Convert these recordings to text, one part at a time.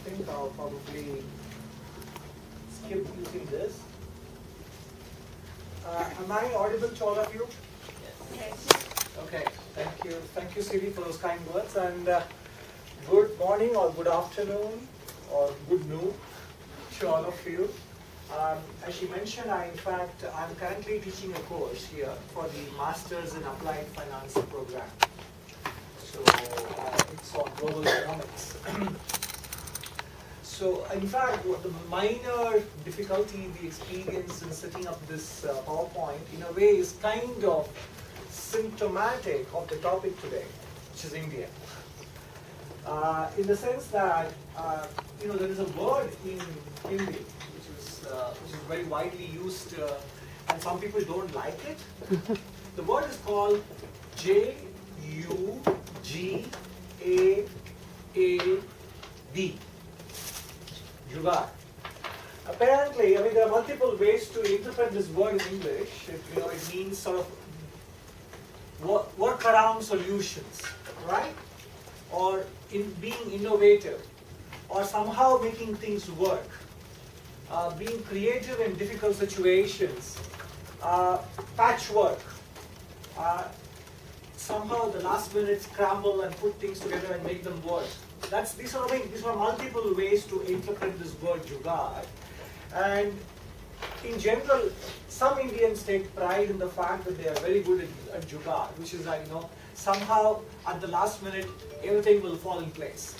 think I'll probably skip using this. Am I audible to all of you? Yes. Okay, thank you. Thank you, Siri, for those kind words. And good morning or good afternoon or good noon to all of you. As she mentioned, I'm currently teaching a course here for the Masters in Applied Finance program. So it's on global economics. So in fact, the minor difficulty we experience in setting up this PowerPoint in a way is kind of symptomatic of the topic today, which is India. In the sense that there is a word in Hindi which is very widely used, and some people don't like it. The word is called Jugaad. Jugaad. Apparently, there are multiple ways to interpret this word in English. It means sort of workaround solutions, right? Or in being innovative, or somehow making things work, being creative in difficult situations, patchwork, somehow the last minute scramble and put things together and make them work. These are multiple ways to interpret this word jugaad. And in general, some Indians take pride in the fact that they are very good at jugaad, which is like, somehow at the last minute, everything will fall in place.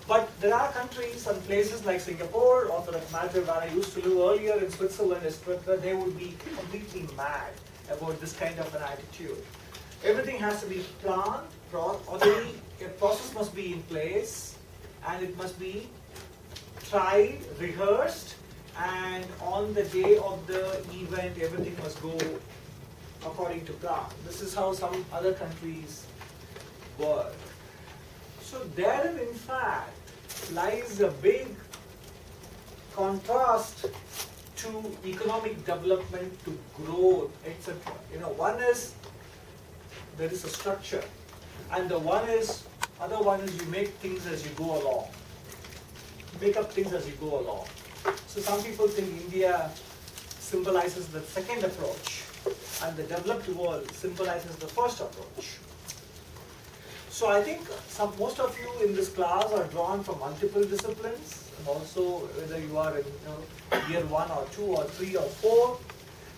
But there are countries and places like Singapore, or for that matter, where I used to live earlier in Switzerland, where they would be completely mad about this kind of an attitude. Everything has to be planned, a process must be in place, and it must be tried, rehearsed, and on the day of the event, everything must go according to plan. This is how some other countries work. So therein, in fact, lies a big contrast to economic development, to growth, etc. One is there is a structure, and the other one is you make things as you go along. Make up things as you go along. So some people think India symbolizes the second approach, and the developed world symbolizes the first approach. So I think most of you in this class are drawn from multiple disciplines, and also whether you are in year 1 or 2 or 3 or 4,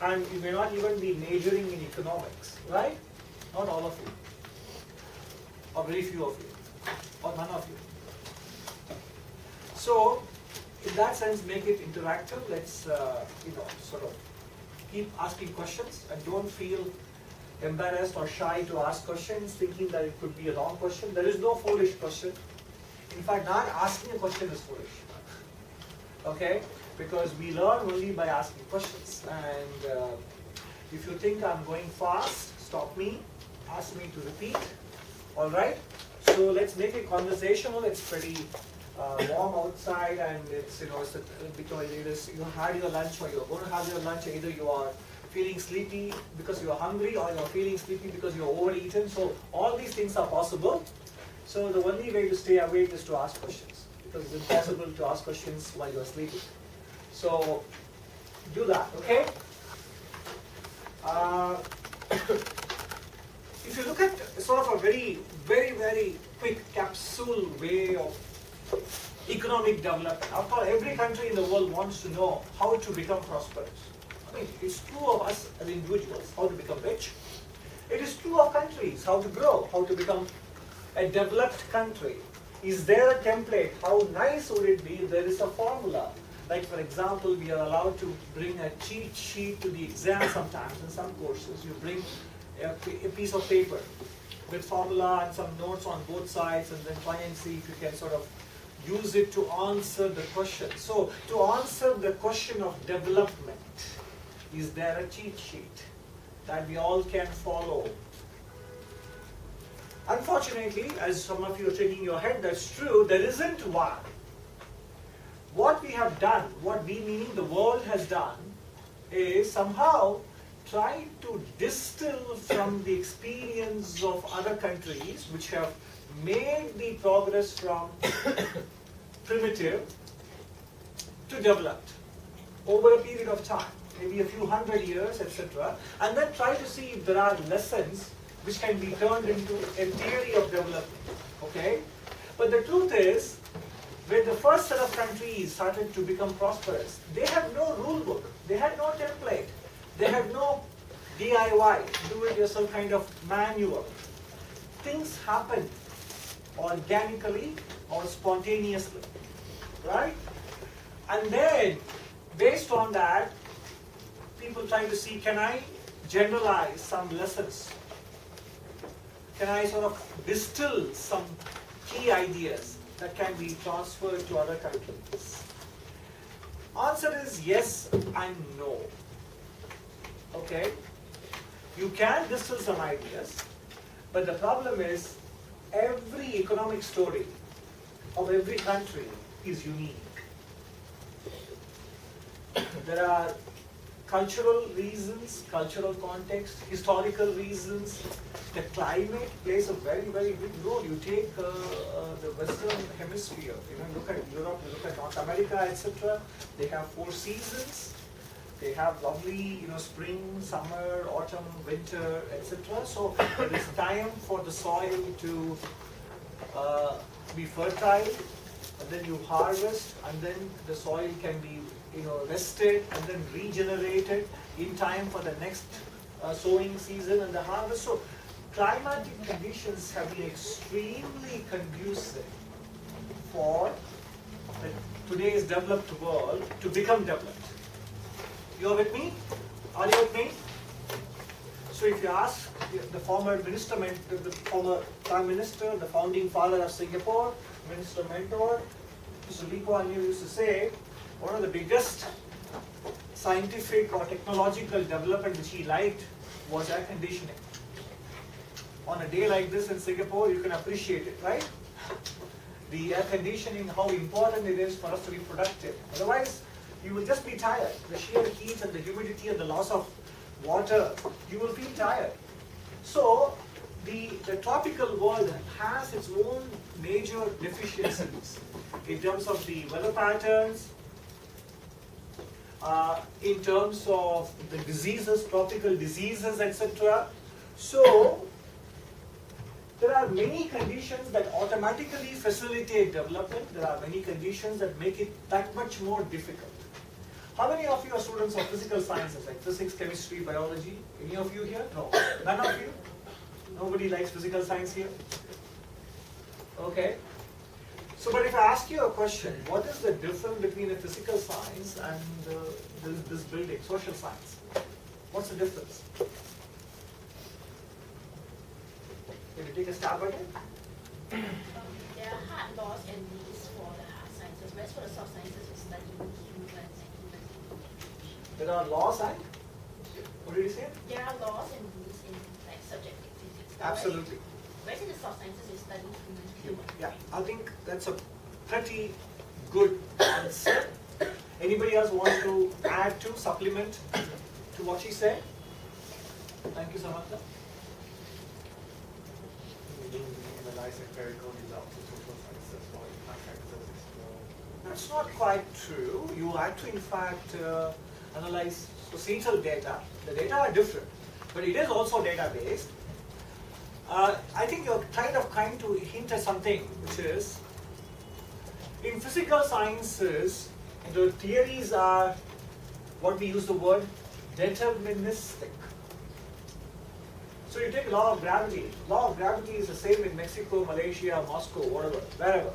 and you may not even be majoring in economics, right? Not all of you, or very few of you, or none of you. So in that sense, make it interactive. Let's sort of keep asking questions, and don't feel embarrassed or shy to ask questions, thinking that it could be a wrong question. There is no foolish question. In fact, not asking a question is foolish. Okay? Because we learn only by asking questions. And if you think I'm going fast, stop me, ask me to repeat. All right? So let's make it conversational. It's pretty warm outside, and it's because you had your lunch, or you're going to have your lunch. Either you are feeling sleepy because you're hungry, or you're feeling sleepy because you're overeaten. So all these things are possible. So the only way to stay awake is to ask questions, because it's impossible to ask questions while you're sleeping. So do that, okay? If you look at sort of a very, very, very quick capsule way of economic development, after all, every country in the world wants to know how to become prosperous. It's true of us as individuals, how to become rich. It is true of countries, how to grow, how to become a developed country. Is there a template? How nice would it be if there is a formula? Like, for example, we are allowed to bring a cheat sheet to the exam sometimes. In some courses, you bring a piece of paper with formula and some notes on both sides, and then try and see if you can sort of use it to answer the question. So, to answer the question of development, is there a cheat sheet that we all can follow? Unfortunately, as some of you are shaking your head, that's true, there isn't one. What we have done, what we, meaning the world, has done, is somehow try to distill from the experience of other countries which have made the progress from primitive to developed over a period of time, maybe a few hundred years, etc., and then try to see if there are lessons which can be turned into a theory of development. Okay? But the truth is, when the first set of countries started to become prosperous, they had no rule book, they had no template, they had no DIY, do-it-yourself kind of manual. Things happened organically or spontaneously, right? And then, based on that, people try to see, can I generalize some lessons? Can I sort of distill some key ideas that can be transferred to other countries? Answer is yes and no. Okay? You can distill some ideas, but the problem is every economic story of every country is unique. There are cultural reasons, cultural context, historical reasons. The climate plays a very, very big role. You take the Western Hemisphere, look at Europe, you look at North America, etc. They have 4 seasons. They have lovely, spring, summer, autumn, winter, etc. So it is time for the soil to be fertile, and then you harvest, and then the soil can be, rested and then regenerated in time for the next sowing season and the harvest. So climatic conditions have been extremely conducive for today's developed world to become developed. You are with me? Are you with me? So if you ask the former former Prime Minister, the founding father of Singapore, Minister Mentor, Mr. Lee Kuan Yew used to say, one of the biggest scientific or technological development which he liked was air conditioning. On a day like this in Singapore, you can appreciate it, right? The air conditioning, how important it is for us to be productive. Otherwise, you will just be tired. The sheer heat and the humidity and the loss of water, you will feel tired. So, the tropical world has its own major deficiencies in terms of the weather patterns, in terms of the diseases, tropical diseases, etc. So, there are many conditions that automatically facilitate development. There are many conditions that make it that much more difficult. How many of you are students of physical sciences, like physics, chemistry, biology? Any of you here? No. None of you? Nobody likes physical science here? Okay. So, but if I ask you a question, what is the difference between a physical science and this building, social science? What's the difference? Can you take a stab at it? There are hard laws and rules for the hard sciences, whereas for the soft sciences, we study humans and human beings. There are laws and? What did you say? There are laws and rules in like subjective physics. Absolutely. Whereas in the soft sciences, we study humans. Yeah, I think that's a pretty good answer. Anybody else want to add to, supplement to what she said? Thank you, Samantha. That's not quite true. You had to, in fact, analyze societal data. The data are different, but it is also data-based. I think you're trying to hint at something, which is, in physical sciences, the theories are, what we use the word, deterministic. So you take law of gravity. Law of gravity is the same in Mexico, Malaysia, Moscow, whatever, wherever.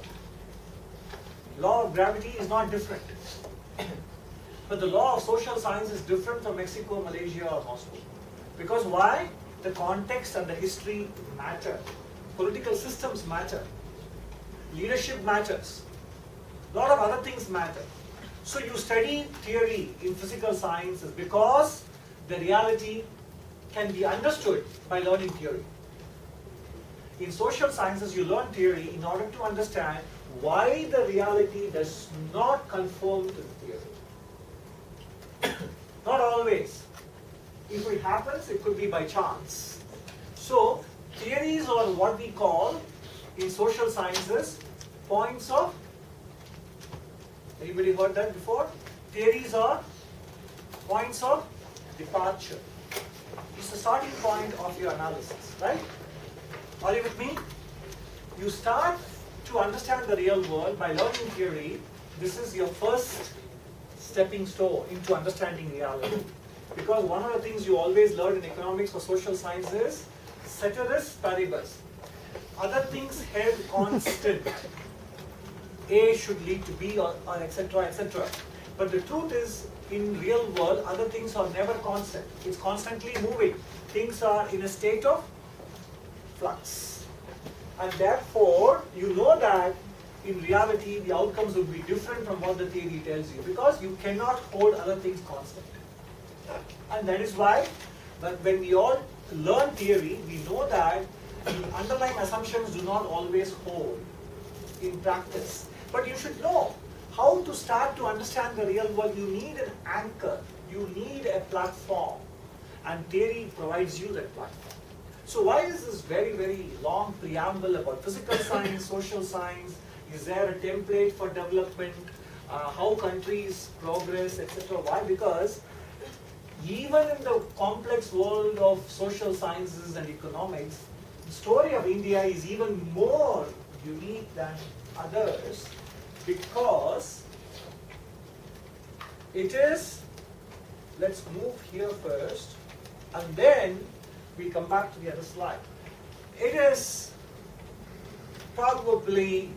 Law of gravity is not different. But the law of social science is different from Mexico, Malaysia, or Moscow. Because why? The context and the history matter. Political systems matter. Leadership matters. A lot of other things matter. So you study theory in physical sciences because the reality can be understood by learning theory. In social sciences, you learn theory in order to understand why the reality does not conform to the theory. Not always. If it happens, it could be by chance. So, theories are what we call, in social sciences, points of Anybody heard that before? Theories are points of departure. It's the starting point of your analysis, right? Are you with me? You start to understand the real world by learning theory. This is your first stepping stone into understanding reality. Because one of the things you always learn in economics or social science is ceteris paribus. Other things held constant. A should lead to B or etc. etc. But the truth is, in real world, other things are never constant. It's constantly moving. Things are in a state of flux. And therefore, you know that in reality, the outcomes will be different from what the theory tells you, because you cannot hold other things constant. And that is why, when we all learn theory, we know that the underlying assumptions do not always hold in practice. But you should know how to start to understand the real world. You need an anchor. You need a platform. And theory provides you that platform. So why is this very, very long preamble about physical science, social science? Is there a template for development? How countries progress, etc. Why? Because even in the complex world of social sciences and economics, the story of India is even more unique than others, because it is, let's move here first, and then we come back to the other slide. It is probably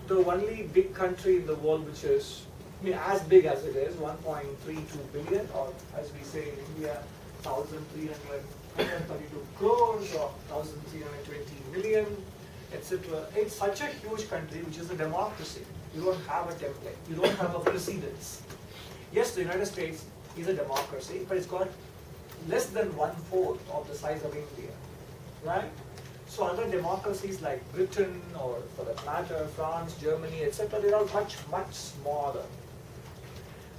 the only big country in the world which is, as big as it is, 1.32 billion, or as we say in India, 1,332 crores or 1,320 million, etc. It's such a huge country which is a democracy. You don't have a template. You don't have a precedence. Yes, the United States is a democracy, but it's got less than 1/4 of the size of India, right? So other democracies like Britain, or for that matter, France, Germany, etc., they're all much, much smaller.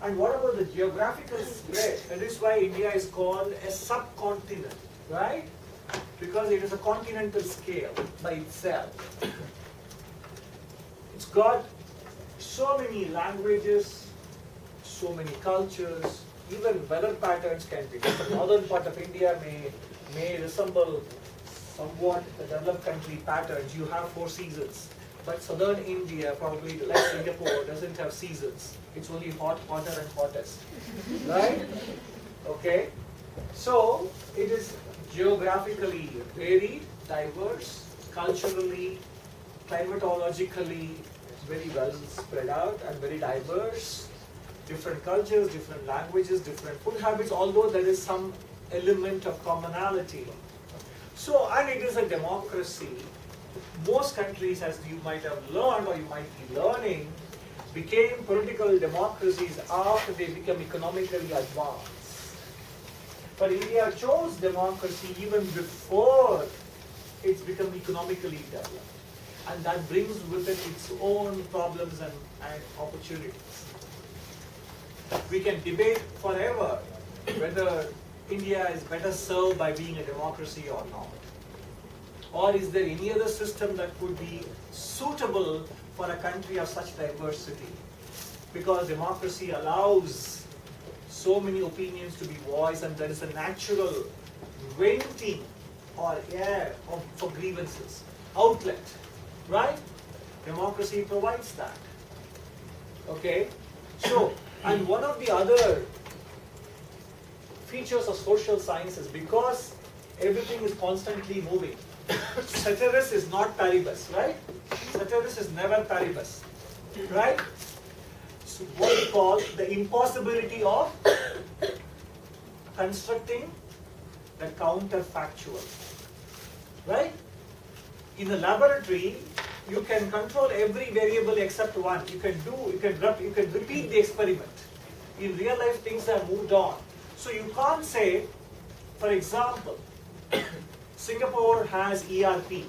And what about the geographical spread? That is why India is called a subcontinent, right? Because it is a continental scale by itself. It's got so many languages, so many cultures, even weather patterns can be different. The northern part of India may resemble somewhat the developed country patterns. You have 4 seasons. But southern India, probably like Singapore, doesn't have seasons. It's only hot, hotter and hottest. Right? Okay? So, it is geographically varied, diverse, culturally, climatologically very well spread out and very diverse. Different cultures, different languages, different food habits, although there is some element of commonality. So, and it is a democracy. Most countries, as you might have learned or you might be learning, became political democracies after they become economically advanced. But India chose democracy even before it's become economically developed. And that brings with it its own problems and opportunities. We can debate forever whether India is better served by being a democracy or not. Or is there any other system that could be suitable for a country of such diversity? Because democracy allows so many opinions to be voiced, and there is a natural venting or air for grievances, outlet, right? Democracy provides that. Okay? So, and one of the other features of social sciences, because everything is constantly moving, ceteris is not paribus, right? Ceteris is never paribus, right? So what we call the impossibility of constructing the counterfactual, right? In the laboratory, you can control every variable except one. You can repeat the experiment. In real life, things have moved on. So you can't say, for example, Singapore has ERP,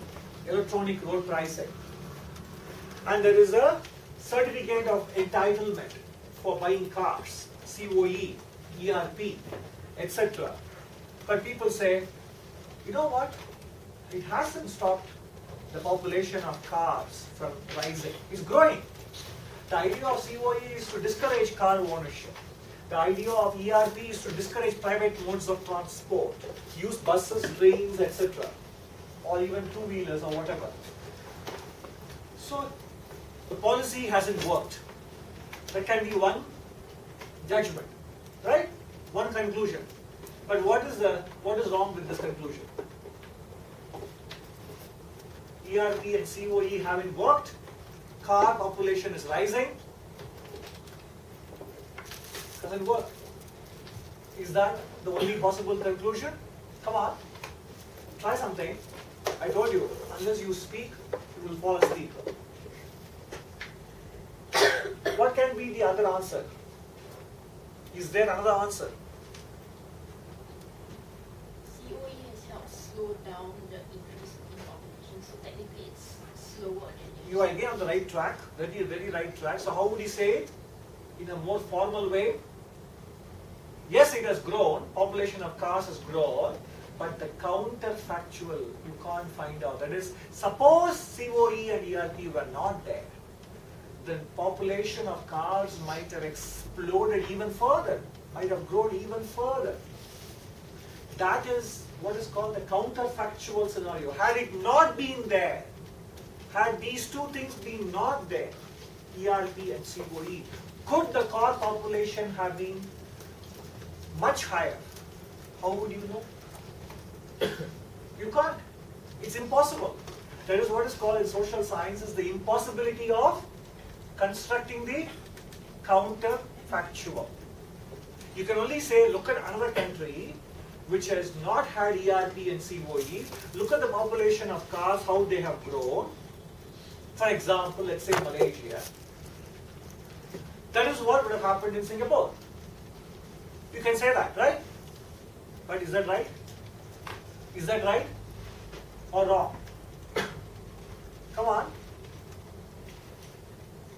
electronic road pricing, and there is a certificate of entitlement for buying cars, COE, ERP, etc. But people say, you know what? It hasn't stopped the population of cars from rising. It's growing. The idea of COE is to discourage car ownership. The idea of ERP is to discourage private modes of transport. Use buses, trains, etc. Or even two-wheelers or whatever. So, the policy hasn't worked. There can be one judgment, right? One conclusion. But what is wrong with this conclusion? ERP and COE haven't worked. Car population is rising. Doesn't work. Is that the only possible conclusion? Come on. Try something. I told you, unless you speak, you will fall asleep. What can be the other answer? Is there another answer? COE has helped slow down the increase in population, so technically it's slower than You are again on the right track, very, very right track. So how would you say it? In a more formal way? Yes, it has grown, population of cars has grown, but the counterfactual you can't find out. That is, suppose COE and ERP were not there, then population of cars might have exploded even further, might have grown even further. That is what is called the counterfactual scenario. Had it not been there, had these two things been not there, ERP and COE, could the car population have been much higher? How would you know? You can't. It's impossible. That is what is called in social sciences the impossibility of constructing the counterfactual. You can only say, look at another country which has not had ERP and COE, look at the population of cars, how they have grown. For example, let's say Malaysia. That is what would have happened in Singapore. You can say that, right? But is that right? Is that right or wrong? Come on.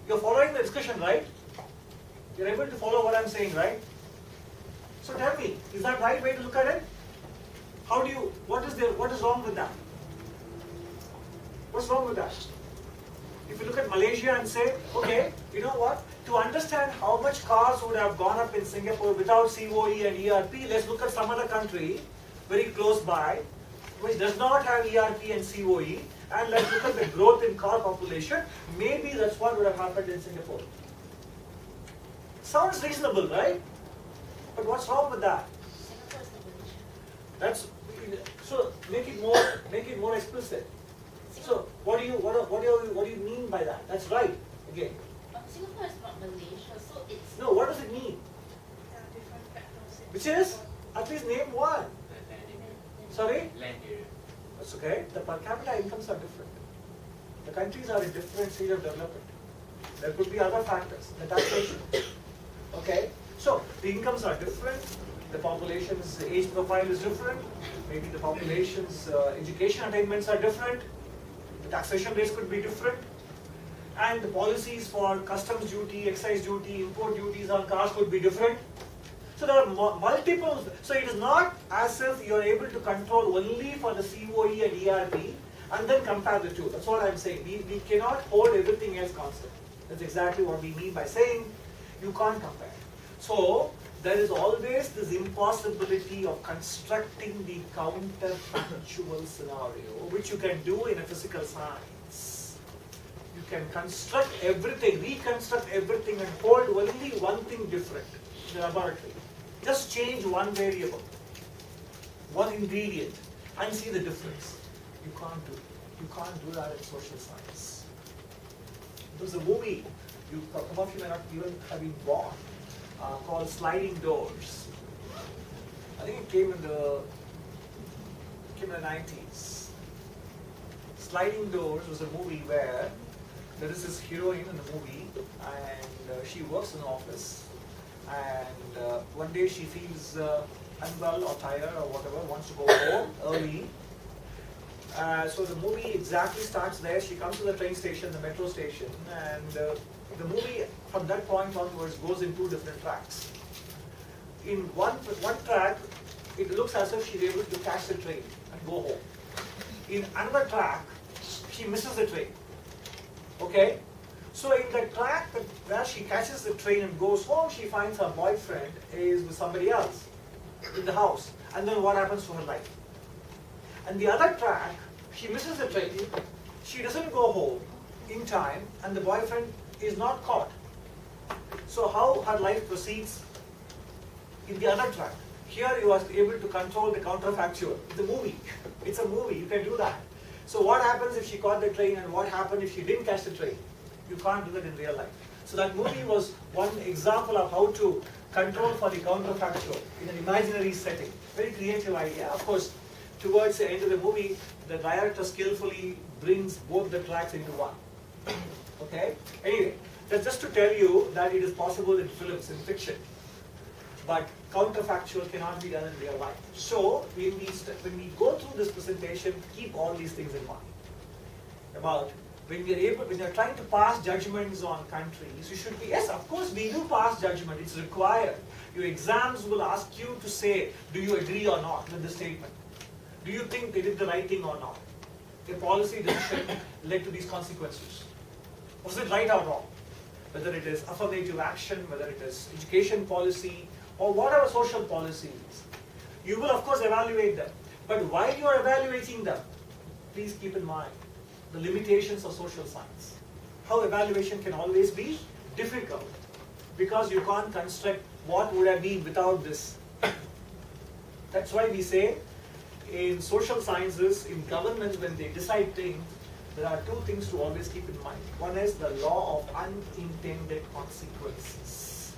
You're following the discussion, right? You're able to follow what I'm saying, right? So tell me, is that right way to look at it? What is wrong with that? What's wrong with that? If you look at Malaysia and say, okay, you know what? To understand how much cars would have gone up in Singapore without COE and ERP, let's look at some other country very close by, which does not have ERP and COE, and let's look at the growth in car population. Maybe that's what would have happened in Singapore. Sounds reasonable, right? But what's wrong with that? Singapore is not Malaysia. That's so make it more explicit. So what do you mean by that? That's right. Again. Singapore is not Malaysia, so it's No, what does it mean? there are different factors. Which is? At least name one. Sorry? Land area. That's okay. The per capita incomes are different. The countries are in different stage of development. There could be other factors. The taxation. Okay? So the incomes are different. The population's age profile is different. Maybe the population's education attainments are different. The taxation rates could be different. And the policies for customs duty, excise duty, import duties on cars could be different. So there are multiple. So it is not as if you are able to control only for the COE and ERP and then compare the two. That's what I'm saying. We cannot hold everything else constant. That's exactly what we mean by saying you can't compare. So there is always this impossibility of constructing the counterfactual scenario, which you can do in a physical science. You can construct everything, reconstruct everything and hold only one thing different in the laboratory. Just change one variable, one ingredient, and see the difference. You can't do it. You can't do that in social science. There's a movie, some of you may not even have been born, called Sliding Doors. I think it came in the 90s. Sliding Doors was a movie where there is this heroine in the movie, and she works in an office, and one day she feels unwell or tired or whatever, wants to go home early. So the movie exactly starts there. She comes to the train station, the metro station, and the movie from that point onwards goes in two different tracks. In one track, it looks as if she's able to catch the train and go home. In another track, she misses the train. Okay? So in the track where she catches the train and goes home, she finds her boyfriend is with somebody else in the house. And then what happens to her life? And the other track, she misses the train, she doesn't go home in time, and the boyfriend is not caught. So how her life proceeds in the other track? Here you are able to control the counterfactual. It's a movie. It's a movie. You can do that. So what happens if she caught the train, and what happened if she didn't catch the train? You can't do that in real life. So that movie was one example of how to control for the counterfactual in an imaginary setting. Very creative idea. Of course, towards the end of the movie, the director skillfully brings both the tracks into one. Okay? Anyway, that's just to tell you that it is possible in films, in fiction. But counterfactual cannot be done in real life. So, when we go through this presentation, keep all these things in mind. About when you're trying to pass judgments on countries, you should be, yes, of course, we do pass judgment, it's required. Your exams will ask you to say, do you agree or not with the statement? Do you think they did the right thing or not? A policy decision led to these consequences. Was it right or wrong? Whether it is affirmative action, whether it is education policy, or whatever social policies, you will of course evaluate them. But while you are evaluating them, please keep in mind the limitations of social science. How evaluation can always be difficult, because you can't construct what would have been without this. That's why we say in social sciences, in governments, when they decide things, there are two things to always keep in mind. One is the law of unintended consequences.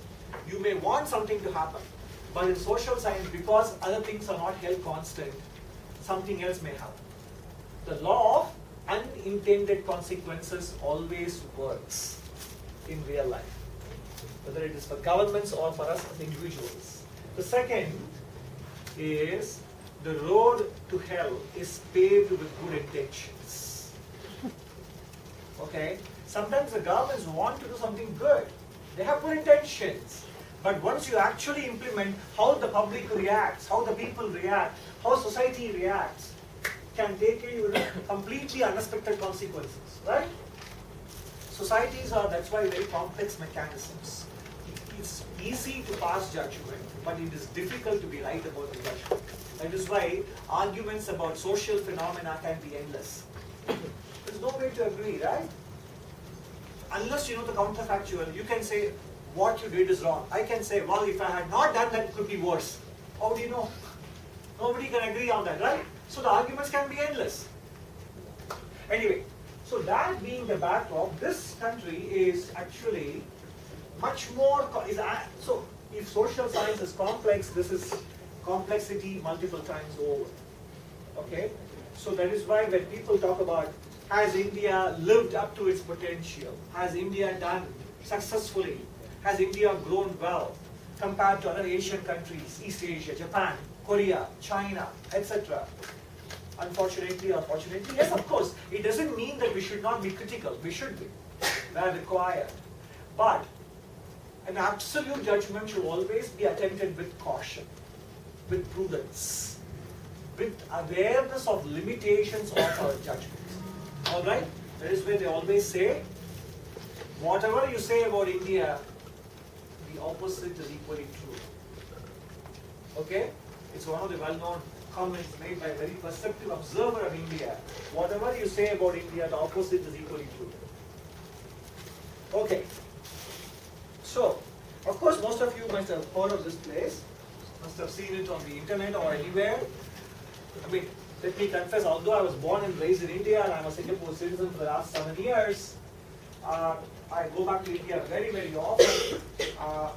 You may want something to happen, but in social science, because other things are not held constant, something else may happen. The law of unintended consequences always works in real life, whether it is for governments or for us as individuals. The second is the road to hell is paved with good intentions. Okay? Sometimes the governments want to do something good. They have good intentions. But once you actually implement, how the public reacts, how the people react, how society reacts, can take you completely unexpected consequences, right? Societies are, that's why, very complex mechanisms. It's easy to pass judgment, but it is difficult to be right about the judgment. That is why arguments about social phenomena can be endless. There's no way to agree, right? Unless you know the counterfactual, you can say what you did is wrong. I can say, well, if I had not done that, it could be worse. How do you know? Nobody can agree on that, right? So the arguments can be endless. Anyway, so that being the backdrop, this country is actually much more, so if social science is complex, this is complexity multiple times over. Okay? So that is why when people talk about, has India lived up to its potential? Has India done successfully? Has India grown well compared to other Asian countries, East Asia, Japan, Korea, China, etc.? Unfortunately or fortunately, yes, of course. It doesn't mean that we should not be critical. We should be. Where required. But an absolute judgment should always be attempted with caution, with prudence, with awareness of limitations of our judgment. Alright? That is where they always say, whatever you say about India, the opposite is equally true. Okay? It's one of the well-known comments made by a very perceptive observer of India. Whatever you say about India, the opposite is equally true. Okay. So, of course, most of you must have heard of this place, must have seen it on the internet or anywhere. I mean, let me confess, although I was born and raised in India and I'm a Singapore citizen for the last 7 years, I go back to India very, very often.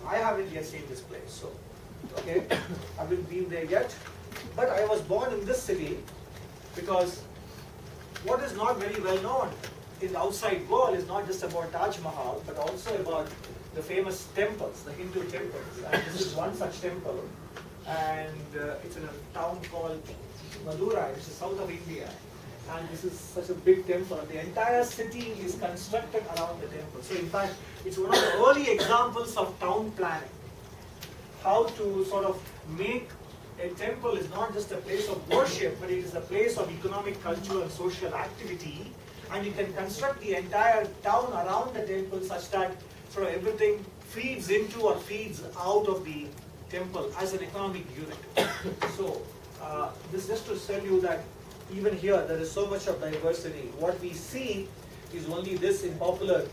I haven't yet seen this place, so, okay, I haven't been there yet. But I was born in this city because what is not very well known in the outside world is not just about Taj Mahal, but also about the famous temples, the Hindu temples. And this is one such temple, and it's in a town called Madurai, which is south of India. And this is such a big temple. The entire city is constructed around the temple. So in fact, it's one of the early examples of town planning. How to sort of make a temple is not just a place of worship, but it is a place of economic, cultural, and social activity and you can construct the entire town around the temple such that sort of everything feeds into or feeds out of the temple as an economic unit. So this is just to tell you that even here there is so much of diversity. What we see is only this in popular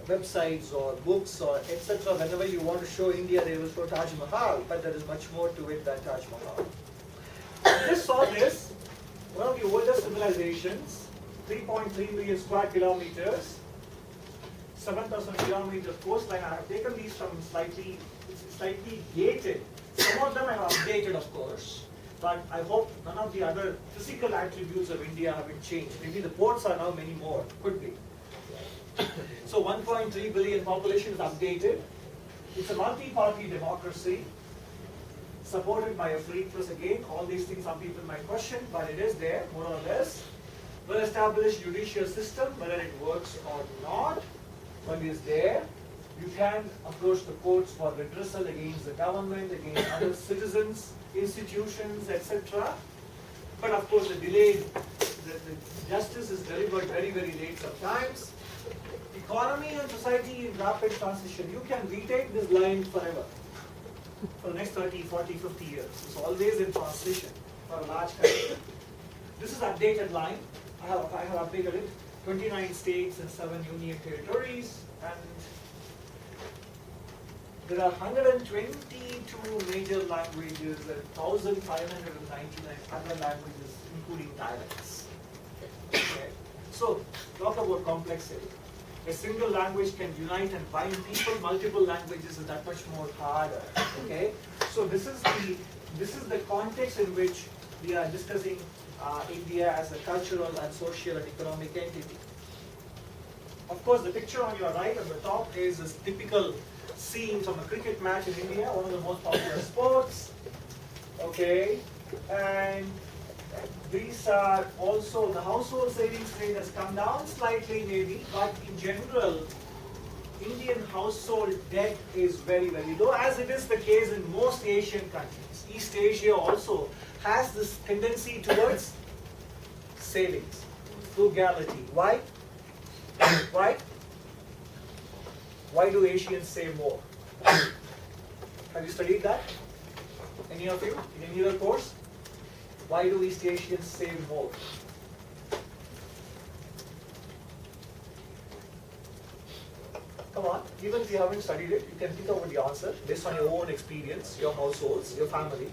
websites or books or etc. Whenever you want to show India, they will show Taj Mahal, but there is much more to it than Taj Mahal. Just saw this, one of the oldest civilizations, 3.3 million square kilometers, 7,000 kilometer coastline. I have taken these from slightly dated. Some of them I have updated, of course, but I hope none of the other physical attributes of India have been changed. Maybe the ports are now many more, could be. So 1.3 billion population is updated. It's a multi-party democracy, supported by a free press. Again, all these things some people might question, but it is there, more or less. Well-established judicial system, whether it works or not, but it is there. You can approach the courts for redressal against the government, against other citizens, institutions, etc. But of course, the justice is delivered very, very late sometimes. Economy and society in rapid transition. You can retake this line forever. For the next 30, 40, 50 years. It's always in transition for a large country. This is updated line. I have updated it. 29 states and 7 union territories. And there are 122 major languages and 1,599 other languages, including dialects. Okay. So, talk about complexity. A single language can unite and bind people. Multiple languages is that much more harder. Okay. So this is the context in which we are discussing India as a cultural and social and economic entity. Of course, the picture on your right at the top is this typical scene from a cricket match in India, one of the most popular sports. Okay, and these are also, the household savings rate has come down slightly maybe, but in general, Indian household debt is very, very low, as it is the case in most Asian countries. East Asia also has this tendency towards savings, frugality. Why? Why? Why do Asians save more? Have you studied that? Any of you? In any other course? Why do East Asians save more? Come on, even if you haven't studied it, you can think about the answer based on your own experience, your households, your family,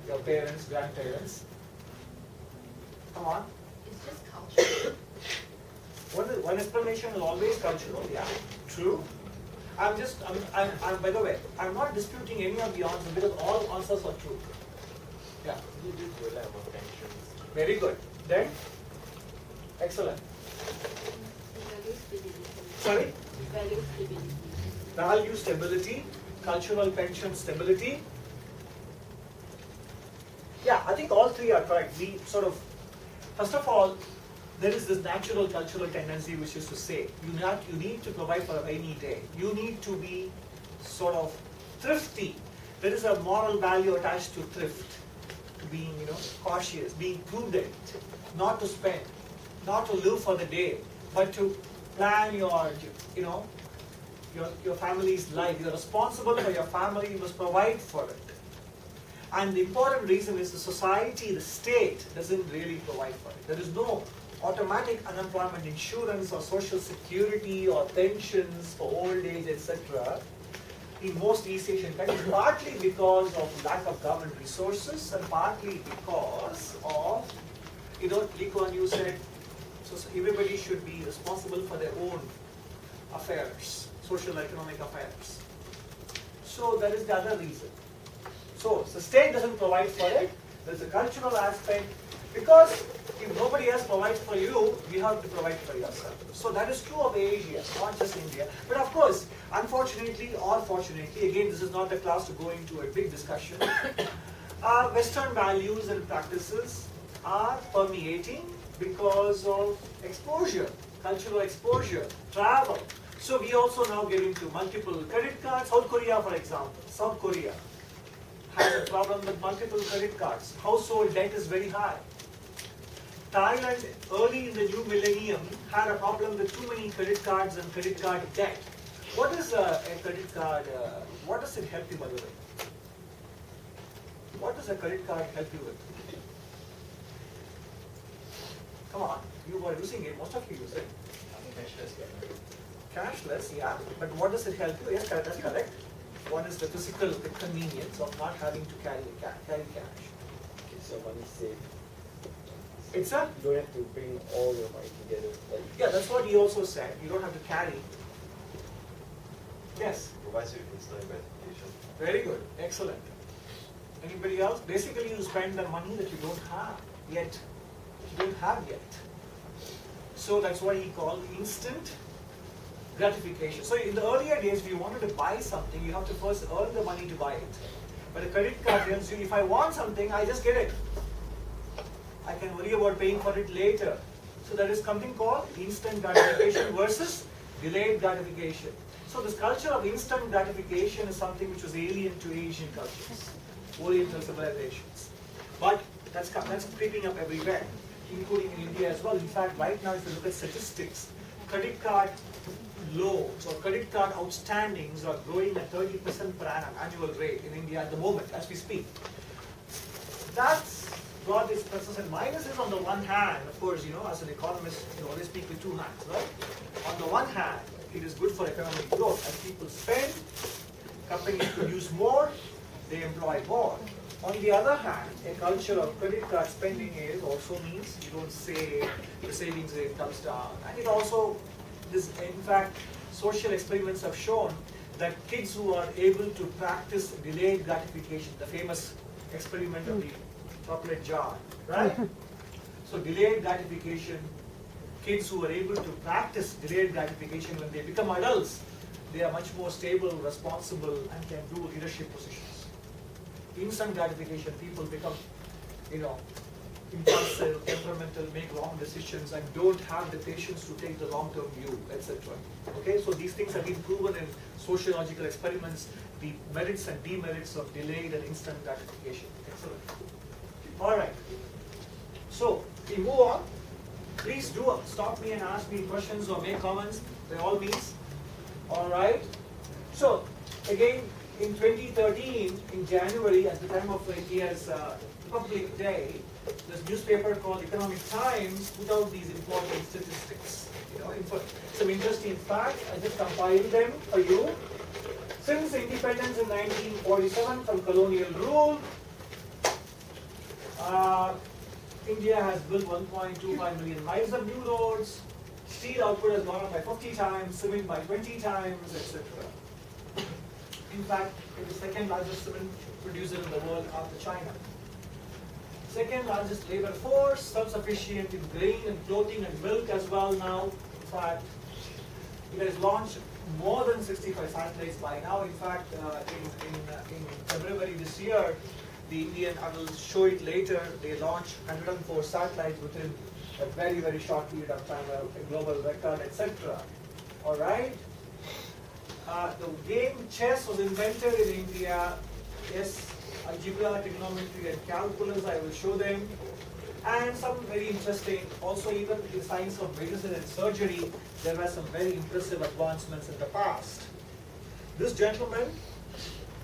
your parents, grandparents. Come on. It's just culture. One explanation is always cultural, yeah, true. By the way, I'm not disputing any of the answers because all answers are true. Yeah. Very good. Then? Excellent. Value stability. Sorry? Value stability. Value stability, cultural pension stability. Yeah, I think all three are correct. We sort of, first of all, there is this natural cultural tendency which is to say, you need to provide for a rainy day. You need to be sort of thrifty. There is a moral value attached to thrift, to being, cautious, being prudent, not to spend, not to live for the day, but to plan your family's life. You're responsible for your family, you must provide for it. And the important reason is the society, the state, doesn't really provide for it. There is no automatic unemployment insurance or social security or pensions for old age, etc. in most East Asian countries, partly because of lack of government resources and partly because of, Lee Kuan Yew said, so everybody should be responsible for their own affairs, social economic affairs. So that is the other reason. So the state doesn't provide for it. There's a cultural aspect. Because if nobody else provides for you, you have to provide for yourself. So that is true of Asia, not just India. But of course, unfortunately or fortunately, again, this is not the class to go into a big discussion, Western values and practices are permeating because of exposure, cultural exposure, travel. So we also now get into multiple credit cards. South Korea, for example, South Korea has a problem with multiple credit cards. Household debt is very high. Thailand, early in the new millennium, had a problem with too many credit cards and credit card debt. What is a credit card? What does it help you, by the way? What does a credit card help you with? Come on, you were using it. Most of you use it. Cashless, yeah. But what does it help you? Yes, that's correct. One is the physical convenience of not having to carry cash. It's your money safe. It's a? You don't have to bring all your money together. Like, Yeah, that's what he also said. You don't have to carry. Yes. Provides you with instant gratification. Very good. Excellent. Anybody else? Basically, you spend the money that you don't have yet. You don't have yet. So that's what he called instant gratification. So in the earlier days, if you wanted to buy something, you have to first earn the money to buy it. But a credit card tells you, if I want something, I just get it. I can worry about paying for it later. So there is something called instant gratification versus delayed gratification. So this culture of instant gratification is something which was alien to Asian cultures, Oriental civilizations. But that's creeping up everywhere, including in India as well. In fact, right now, if you look at statistics, credit card loans or credit card outstandings are growing at 30% per annum annual rate in India at the moment, as we speak. That's got its pluses and minuses. On the one hand, of course, as an economist, you always speak with two hands, right? On the one hand, it is good for economic growth. As people spend, companies produce more, they employ more. On the other hand, a culture of credit card spending also means you don't save, the savings rate comes down. And it also, in fact, social experiments have shown that kids who are able to practice delayed gratification, the famous experiment of the chocolate jar, right? So delayed gratification, kids who are able to practice delayed gratification when they become adults, they are much more stable, responsible, and can do leadership positions. Instant gratification, people become, impulsive, temperamental, make wrong decisions, and don't have the patience to take the long-term view, etc. Okay, so these things have been proven in sociological experiments, the merits and demerits of delayed and instant gratification. Excellent. All right. So we move on. Please do stop me and ask me questions or make comments by all means. All right. So again, in 2013, in January, at the time of India's Republic Day, this newspaper called Economic Times put out these important statistics. Some interesting facts. I just compiled them for you. Since independence in 1947 from colonial rule, India has built 1.25 million miles of new roads. Steel output has gone up by 50 times, cement by 20 times, etc. In fact, it is the second largest cement producer in the world after China. Second largest labor force, self-sufficient in grain and clothing and milk as well now. In fact, it has launched more than 65 satellites by now. In fact, in February this year, the Indian, I will show it later, they launched 104 satellites within a very, very short period of time, a global record, etc. All right? The game chess was invented in India. Yes, algebra, trigonometry, and calculus, I will show them. And some very interesting, also even in the science of medicine and surgery, there were some very impressive advancements in the past. This gentleman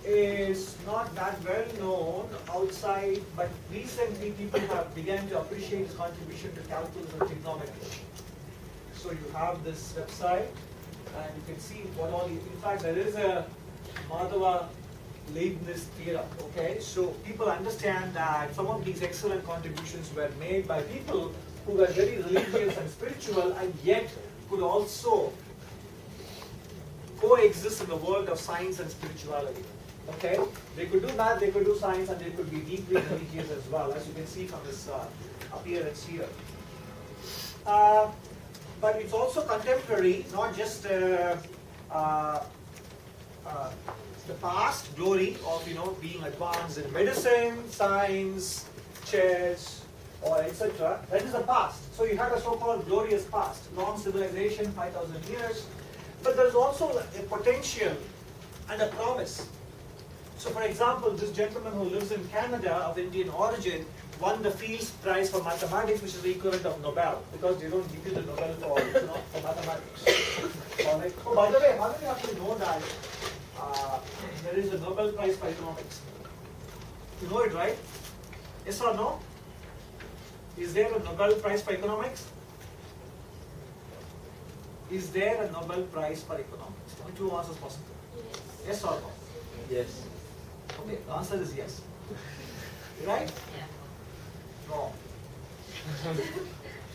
is not that well known outside, but recently people have begun to appreciate his contribution to calculus and trigonometry. So you have this website, and you can see what all, in fact there is a Madhava Leibniz theorem, okay? So people understand that some of these excellent contributions were made by people who were very religious and spiritual, and yet could also coexist in the world of science and spirituality. Okay? They could do math, they could do science, and they could be deeply religious as well, as you can see from this appearance here. But it's also contemporary, not just the past glory of being advanced in medicine, science, chess, or etc. That is the past. So you had a so-called glorious past, long civilization, 5,000 years. But there's also a potential and a promise. So for example, this gentleman who lives in Canada of Indian origin won the Fields Prize for mathematics, which is the equivalent of Nobel, because they don't give you the Nobel for, for mathematics. All right. Oh, by the way, how many of you know that there is a Nobel Prize for economics? You know it, right? Yes or no? Is there a Nobel Prize for economics? Is there a Nobel Prize for economics? Only two answers possible. Yes or no? Yes. Okay, the answer is yes. Right? Yeah. Wrong.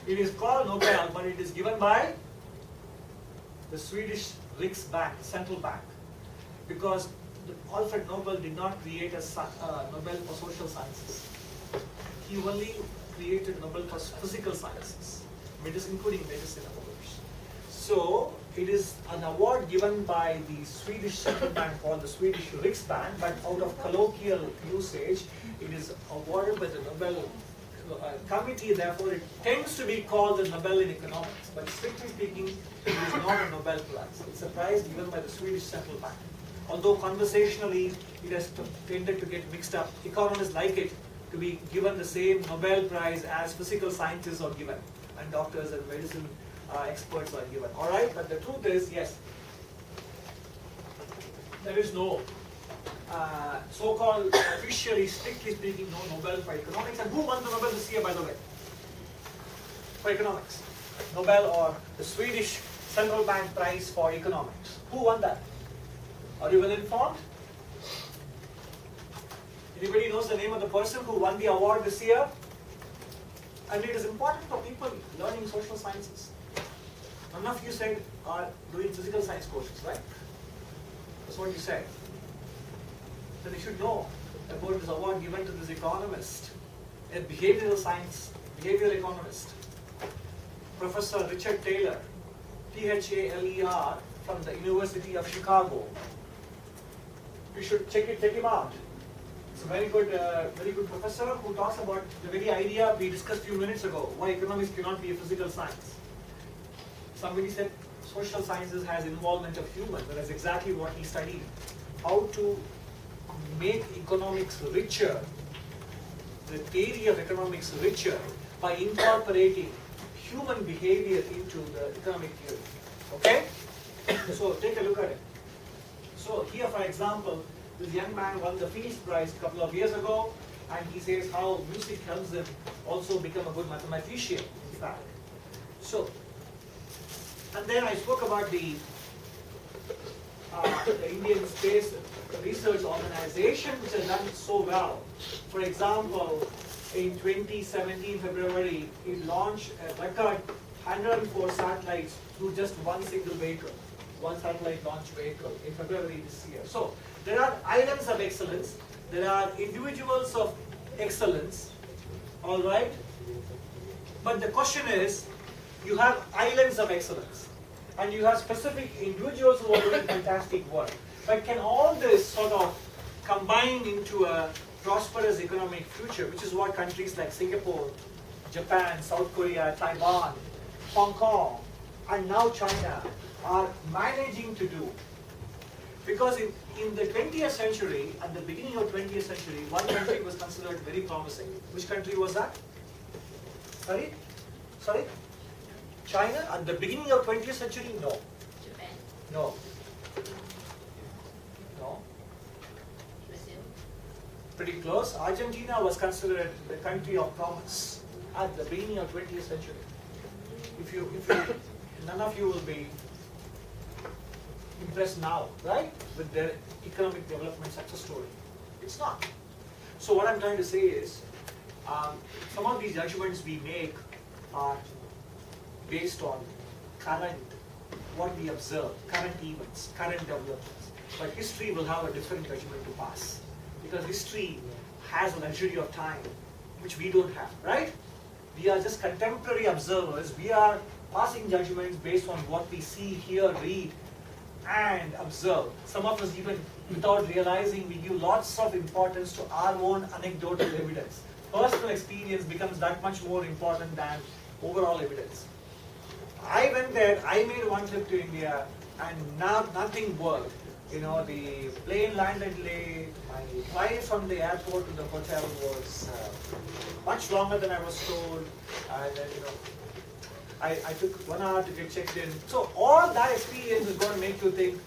It is called Nobel, but it is given by the Swedish Riksbank, central bank, because Alfred Nobel did not create a Nobel for social sciences. He only created Nobel for physical sciences, including medicine, of course. So it is an award given by the Swedish central bank called the Swedish Riksbank, but out of colloquial usage, it is awarded by the Nobel committee. Therefore, it tends to be called the Nobel in economics. But strictly speaking, it is not a Nobel Prize. It's a prize given by the Swedish central bank. Although conversationally, it has tended to get mixed up. Economists like it to be given the same Nobel Prize as physical scientists are given, and doctors and medicine experts are given. All right, but the truth is, yes, there is no so-called officially, strictly speaking, no Nobel for economics. And who won the Nobel this year, by the way, for economics? Nobel or the Swedish Central Bank Prize for Economics. Who won that? Are you well informed? Anybody knows the name of the person who won the award this year? And it is important for people learning social sciences. None of you said are doing physical science courses, right? That's what you said. Then you should know about this award given to this economist, a behavioral economist, Professor Richard Taylor, Thaler, from the University of Chicago. You should check him out. It's a very good professor who talks about the very idea we discussed a few minutes ago, why economics cannot be a physical science. Somebody said social sciences has involvement of human, but that's exactly what he studied. How to make economics richer, the theory of economics richer, by incorporating human behavior into the economic theory. Okay? So take a look at it. So here, for example, this young man won the Fields Prize a couple of years ago, and he says how music helps him also become a good mathematician, in fact. So, and then I spoke about the Indian Space Research Organization, which has done so well. For example, in 2017 February, it launched a record 104 satellites through just one single vehicle, one satellite launch vehicle in February this year. So there are islands of excellence, there are individuals of excellence, all right? But the question is, you have islands of excellence, and you have specific individuals who are doing fantastic work. But can all this sort of combine into a prosperous economic future, which is what countries like Singapore, Japan, South Korea, Taiwan, Hong Kong, and now China are managing to do? Because in the 20th century, at the beginning of 20th century, one country was considered very promising. Which country was that? Sorry? China? At the beginning of 20th century? No. Japan, No. Brazil. Pretty close. Argentina was considered the country of promise at the beginning of 20th century. If you, none of you will be impressed now, right, with their economic development success story. It's not. So what I'm trying to say is, some of these judgments we make are based on what we observe, current events, current developments. But history will have a different judgment to pass, because history has a luxury of time, which we don't have, right? We are just contemporary observers. We are passing judgments based on what we see, hear, read, and observe. Some of us, even without realizing, we give lots of importance to our own anecdotal evidence. Personal experience becomes that much more important than overall evidence. I went there, I made one trip to India, and now nothing worked. You know, the plane landed late. My flight from the airport to the hotel was much longer than I was told. And then, you know, I took 1 hour to get checked in. So all that experience is going to make you think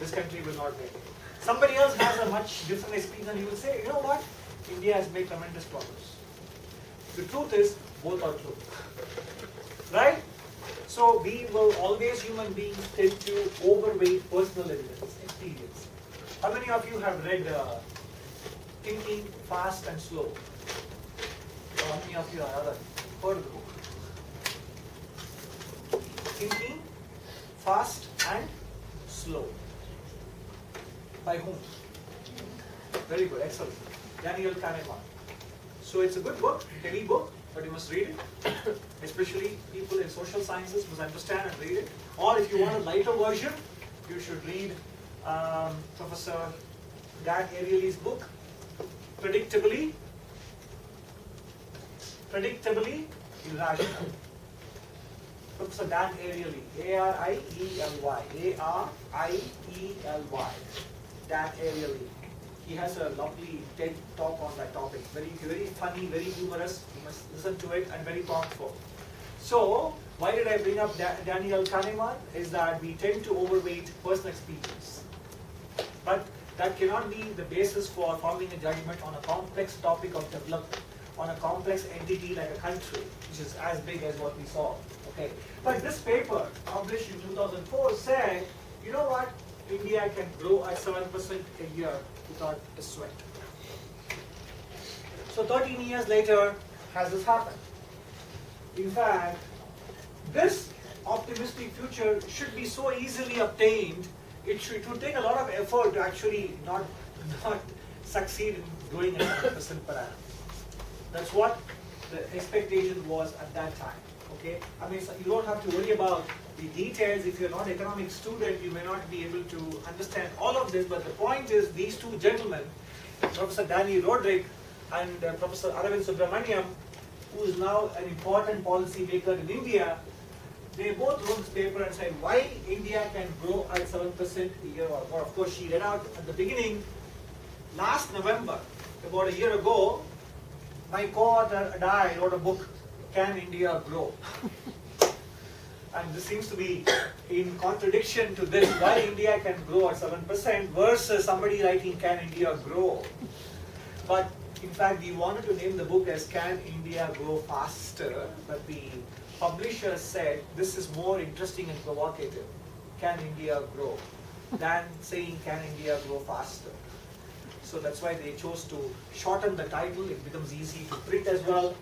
this country will not make it. Somebody else has a much different experience and you will say, you know what, India has made tremendous progress. The truth is, both are true. Right? So we will always, human beings, tend to overweight personal evidence, experience. How many of you have read Thinking Fast and Slow? Or how many of you are other heard of the book? Thinking Fast and Slow. By whom? Very good, excellent. Daniel Kahneman. So it's a good book, heavy book, but you must read it. Especially people in social sciences must understand and read it. Or if you want a lighter version, you should read Professor Dan Ariely's book, Predictably Irrational. Professor Dan Ariely, A-R-I-E-L-Y, A-R-I-E-L-Y, Dan Ariely. He has a lovely TED talk on that topic. Very, very funny, very humorous. You must listen to it and very thoughtful. So, why did I bring up Daniel Kahneman? Is that we tend to overweight personal experience. But that cannot be the basis for forming a judgment on a complex topic of development, on a complex entity like a country, which is as big as what we saw. Okay. But this paper, published in 2004, said, you know what? India can grow at 7% a year without a sweat. So 13 years later, has this happened? In fact, this optimistic future should be so easily obtained. It would take a lot of effort to actually not succeed in growing at 7% per annum. That's what the expectation was at that time. Okay, I mean, so you don't have to worry about the details. If you're not an economics student, you may not be able to understand all of this. But the point is, these two gentlemen, Professor Danny Roderick and Professor Aravind Subramaniam, who is now an important policy maker in India, they both wrote this paper and said why India can grow at 7% a year or more. Of course, she read out at the beginning, last November, about a year ago, my co-author and I wrote a book, Can India Grow? And this seems to be in contradiction to this, why India can grow at 7% versus somebody writing Can India Grow? But in fact, we wanted to name the book as Can India Grow Faster? But the publisher said this is more interesting and provocative, Can India Grow, than saying Can India Grow Faster? So that's why they chose to shorten the title. It becomes easy to print as well.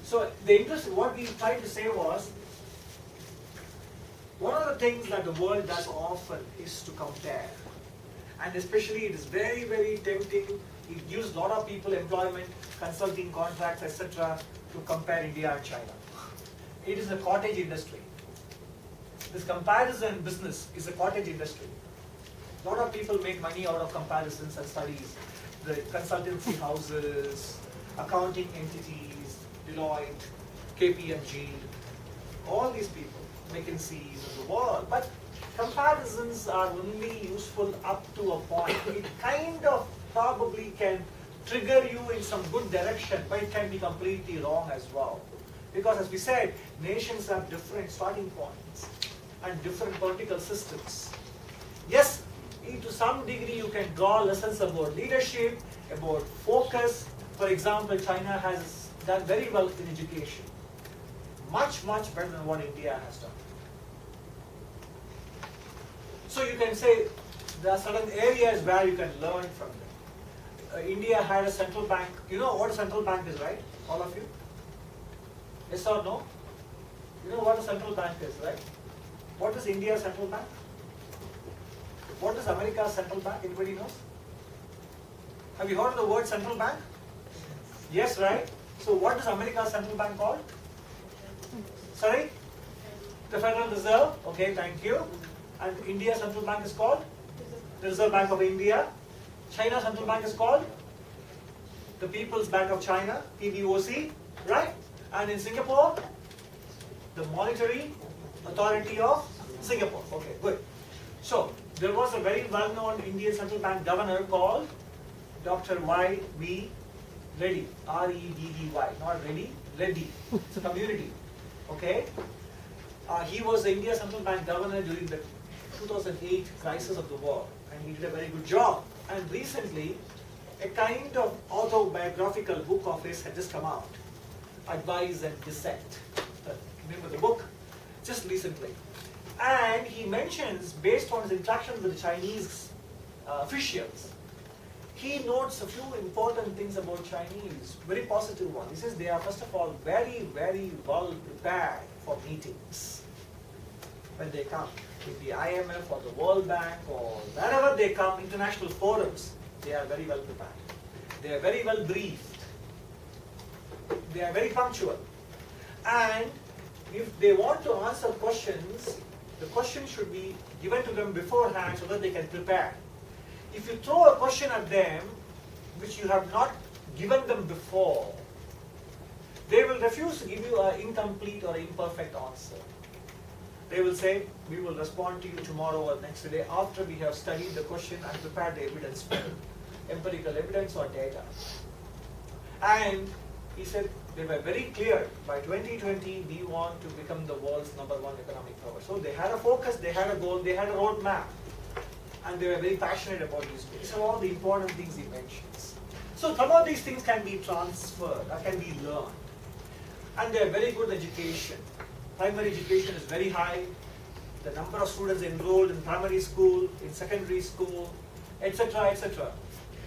So the interest, what we tried to say was, one of the things that the world does often is to compare. And especially it is very, very tempting. It gives a lot of people employment, consulting contracts, etc. to compare India and China. It is a cottage industry. This comparison business is a cottage industry. A lot of people make money out of comparisons and studies. The consultancy houses, accounting entities, Deloitte, KPMG, all these people, McKinsey's of the world. But comparisons are only useful up to a point. It kind of probably can trigger you in some good direction, but it can be completely wrong as well. Because as we said, nations have different starting points and different political systems. Yes, to some degree you can draw lessons about leadership, about focus. For example, China has done very well in education. Much, much better than what India has done. So you can say there are certain areas where you can learn from them. India had a central bank. You know what a central bank is, right? All of you? Yes or no? You know what a central bank is, right? What is India's central bank? What is America's central bank? Anybody knows? Have you heard of the word central bank? Yes, right? So what is America's central bank called? Sorry? The Federal Reserve. Okay, thank you. And India's central bank is called? The Reserve Bank of India. China's central bank is called? The People's Bank of China, PBOC, right? And in Singapore, the Monetary Authority of Singapore. Okay, good. So, there was a very well-known Indian central bank governor called Dr. Y.V. Reddy, R-E-D-D-Y, not Reddy, Reddy. It's a community, okay? He was the India central bank governor during the 2008 crisis of the war, and he did a very good job. And recently, a kind of autobiographical book of his had just come out, Advice and Dissent. Remember the book? Just recently. And he mentions, based on his interactions with the Chinese officials, he notes a few important things about Chinese, very positive ones. He says they are, first of all, very, very well prepared for meetings when they come. With the IMF or the World Bank or wherever they come, international forums, they are very well prepared. They are very well briefed. They are very punctual. And if they want to answer questions, the question should be given to them beforehand so that they can prepare. If you throw a question at them which you have not given them before, they will refuse to give you an incomplete or imperfect answer. They will say, we will respond to you tomorrow or next day after we have studied the question and prepared the evidence for it, empirical evidence or data. And he said they were very clear, by 2020 we want to become the world's #1 economic power. So they had a focus, they had a goal, they had a roadmap. And they were very passionate about these things. These are all the important things he mentions. So some of these things can be transferred, or can be learned. And they are very good education. Primary education is very high. The number of students enrolled in primary school, in secondary school, etc., etc.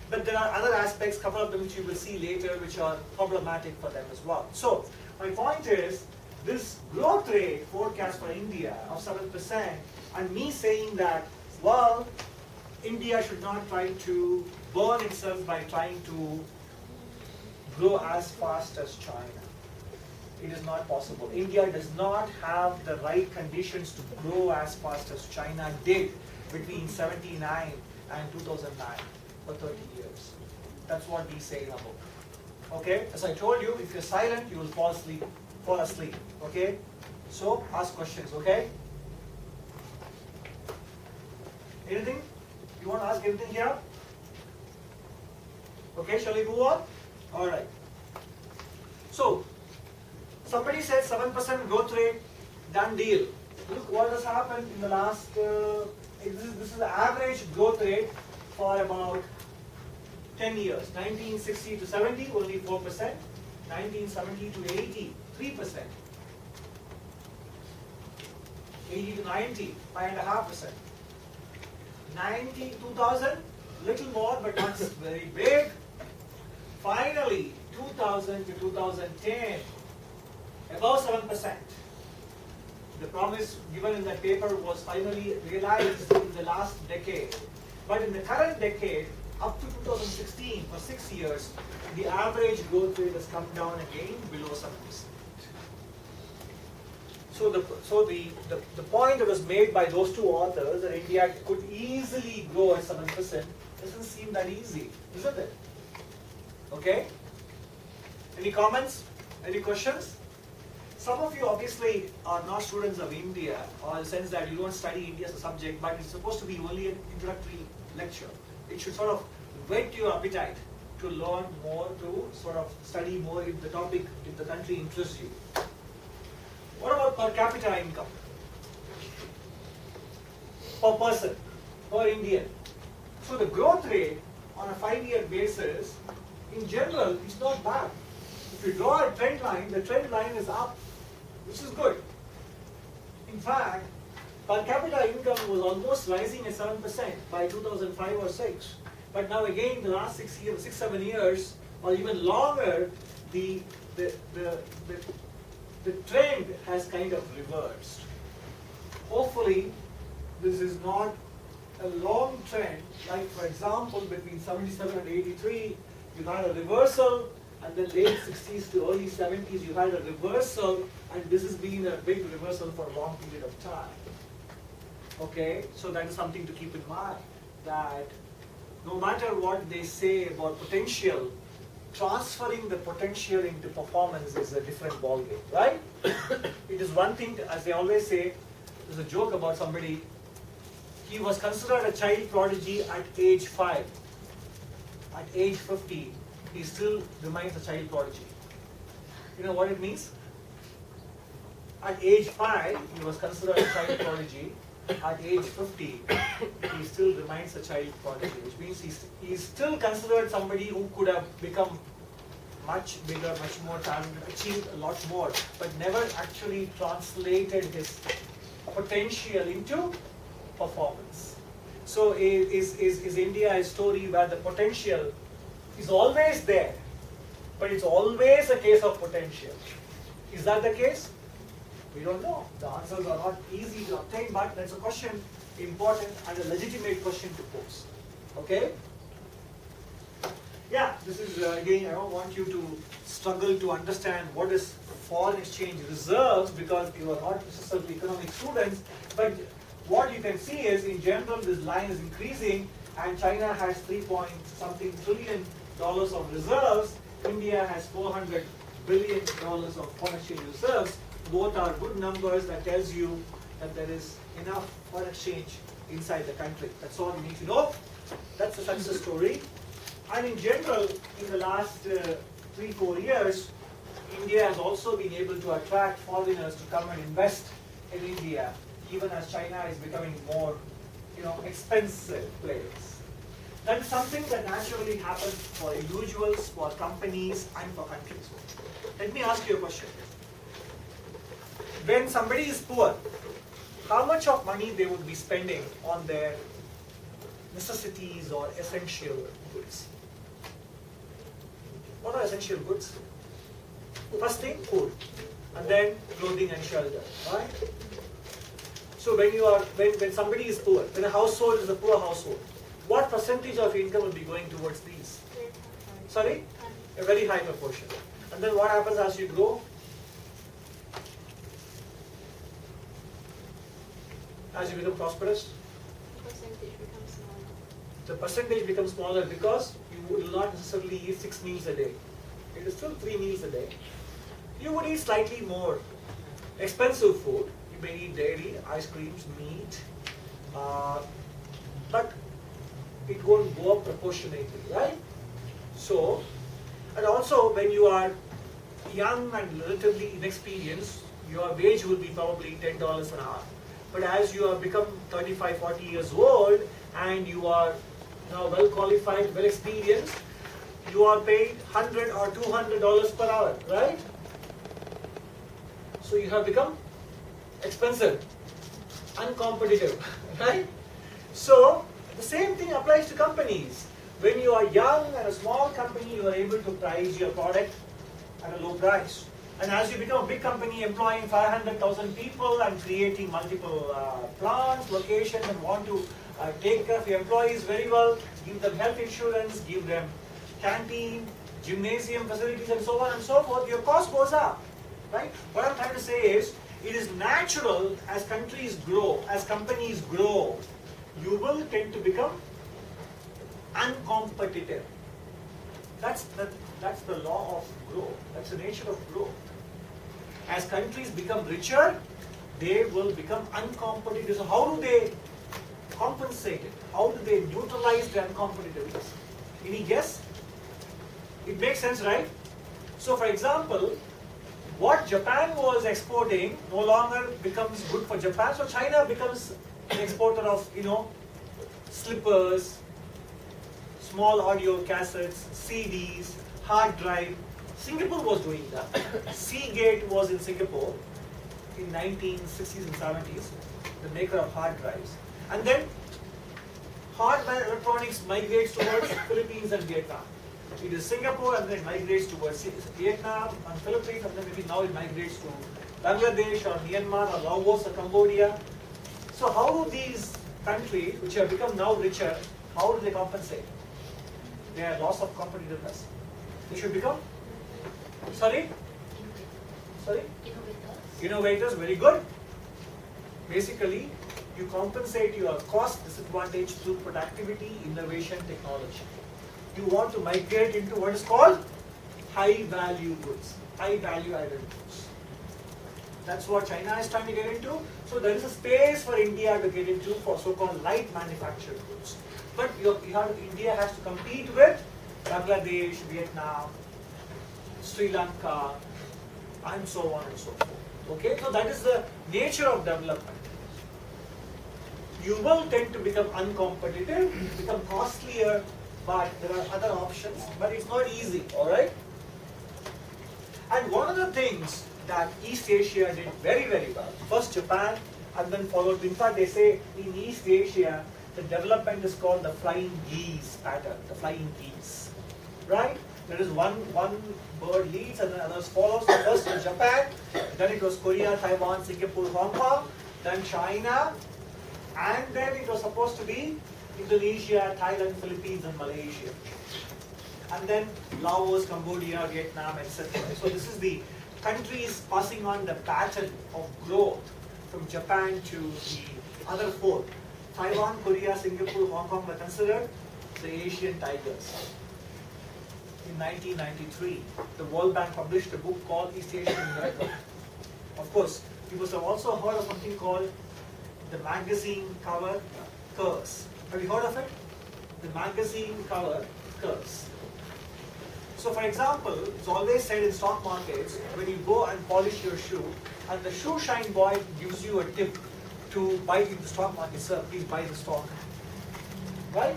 But there are other aspects, couple of them which you will see later, which are problematic for them as well. So my point is, this growth rate forecast for India of 7%, and me saying that, well, India should not try to burn itself by trying to grow as fast as China. It is not possible. India does not have the right conditions to grow as fast as China did between 1979 and 2009 for 30 years. That's what we say in our book. Okay? As I told you, if you're silent, you will fall asleep. Okay? So, ask questions, okay? Anything? You want to ask anything here? Okay, shall we move on? Alright. So, somebody said 7% growth rate, done deal. Look what has happened in the last, this is the average growth rate for about 10 years. 1960 to 70, only 4%. 1970 to 80, 3%. 80 to 90, 5.5%. 2000, little more, but not very big. Finally, 2000 to 2010, above 7%. The promise given in that paper was finally realized in the last decade. But in the current decade, up to 2016, for 6 years, the average growth rate has come down again below 7%. So the point that was made by those two authors that India could easily grow at 7% doesn't seem that easy, isn't it? Okay? Any comments? Any questions? Some of you obviously are not students of India, or in the sense that you don't study India as a subject, but it's supposed to be only an introductory lecture. It should sort of whet your appetite to learn more, to sort of study more if the topic, if the country interests you. What about per capita income? Per person, per Indian. So the growth rate on a 5-year basis, in general, is not bad. If you draw a trend line, the trend line is up, which is good. In fact, per capita income was almost rising at 7% by 2005 or 6. But now again, the last 6-7 years, or even longer, the trend has kind of reversed. Hopefully, this is not a long trend, like for example, between 77 and 83, you had a reversal, and then late 60s to early 70s, you had a reversal, and this has been a big reversal for a long period of time. Okay, so that is something to keep in mind, that no matter what they say about potential, transferring the potential into performance is a different ballgame, right? It is one thing, as they always say, there's a joke about somebody, he was considered a child prodigy at age 5. At age 50, he still remains a child prodigy. You know what it means? At age 5, he was considered a child prodigy. At age 50, he still remains a child prodigy, which means he's still considered somebody who could have become much bigger, much more talented, achieved a lot more, but never actually translated his potential into performance. So is India a story where the potential is always there, but it's always a case of potential? Is that the case? We don't know. The answers are not easy to obtain, but that's a question, important and a legitimate question to pose. Okay? Yeah, this is again, I don't want you to struggle to understand what is foreign exchange reserves because you are not necessarily economic students, but what you can see is in general this line is increasing and China has 3-point-something trillion dollars of reserves, India has $400 billion of foreign exchange reserves. Both are good numbers that tells you that there is enough foreign exchange inside the country. That's all you need to know. That's a success story. And in general, in the last 3-4 years, India has also been able to attract foreigners to come and invest in India, even as China is becoming more, expensive place. That is something that naturally happens for individuals, for companies, and for countries. Let me ask you a question. When somebody is poor, how much of money they would be spending on their necessities or essential goods? What are essential goods? First thing, food, and then clothing and shelter, right? So when somebody is poor, when a household is a poor household, what percentage of income will be going towards these? Sorry? A very high proportion. And then what happens as you grow? As you become prosperous? The percentage becomes smaller because you will not necessarily eat 6 meals a day. It is still 3 meals a day. You would eat slightly more expensive food. You may eat dairy, ice creams, meat, but it won't go up proportionately, right? So, and also when you are young and relatively inexperienced, your wage will be probably $10 an hour. But as you have become 35, 40 years old and you are now well qualified, well experienced, you are paid $100 or $200 per hour, right? So you have become expensive, uncompetitive, right? So the same thing applies to companies. When you are young and a small company, you are able to price your product at a low price. And as you become a big company employing 500,000 people and creating multiple plants, locations, and want to take care of your employees very well, give them health insurance, give them canteen, gymnasium facilities, and so on and so forth, your cost goes up, right? What I'm trying to say is, it is natural as countries grow, as companies grow, you will tend to become uncompetitive. That's the law of growth. That's the nature of growth. As countries become richer, they will become uncompetitive. So how do they compensate it? How do they neutralize the uncompetitiveness? Any guess? It makes sense, right? So for example, what Japan was exporting no longer becomes good for Japan. So China becomes an exporter of, slippers, small audio cassettes, CDs, hard drive. Singapore was doing that. Seagate was in Singapore in 1960s and 70s, the maker of hard drives. And then hardware electronics migrates towards Philippines and Vietnam. It is Singapore and then migrates towards Vietnam and Philippines, and then maybe now it migrates to Bangladesh or Myanmar or Laos or Cambodia. So how do these countries, which have become now richer, how do they compensate their loss of competitiveness? They should become, sorry? Innovators, very good. Basically, you compensate your cost disadvantage through productivity, innovation, technology. You want to migrate into what is called high value goods, high value added goods. That's what China is trying to get into. So there is a space for India to get into for so-called light manufactured goods. But India has to compete with Bangladesh, Vietnam, Sri Lanka, and so on and so forth. Okay, so that is the nature of development. You will tend to become uncompetitive, become costlier, but there are other options, but it's not easy, alright? And one of the things that East Asia did very, very well, first Japan, and then followed, in fact they say in East Asia, the development is called the flying geese pattern, the flying geese, right? There is one bird leads and then others follows. So first was Japan, then it was Korea, Taiwan, Singapore, Hong Kong, then China, and then it was supposed to be Indonesia, Thailand, Philippines, and Malaysia. And then Laos, Cambodia, Vietnam, etc. So this is the countries passing on the pattern of growth from Japan to the other four. Taiwan, Korea, Singapore, Hong Kong were considered the Asian tigers. In 1993, the World Bank published a book called East Asian Miracle. Of course, you must have also heard of something called the magazine cover curse. Have you heard of it? The magazine cover curse. So for example, it's always said in stock markets, when you go and polish your shoe, and the shoe shine boy gives you a tip to buy in the stock market, sir, please buy the stock. Right?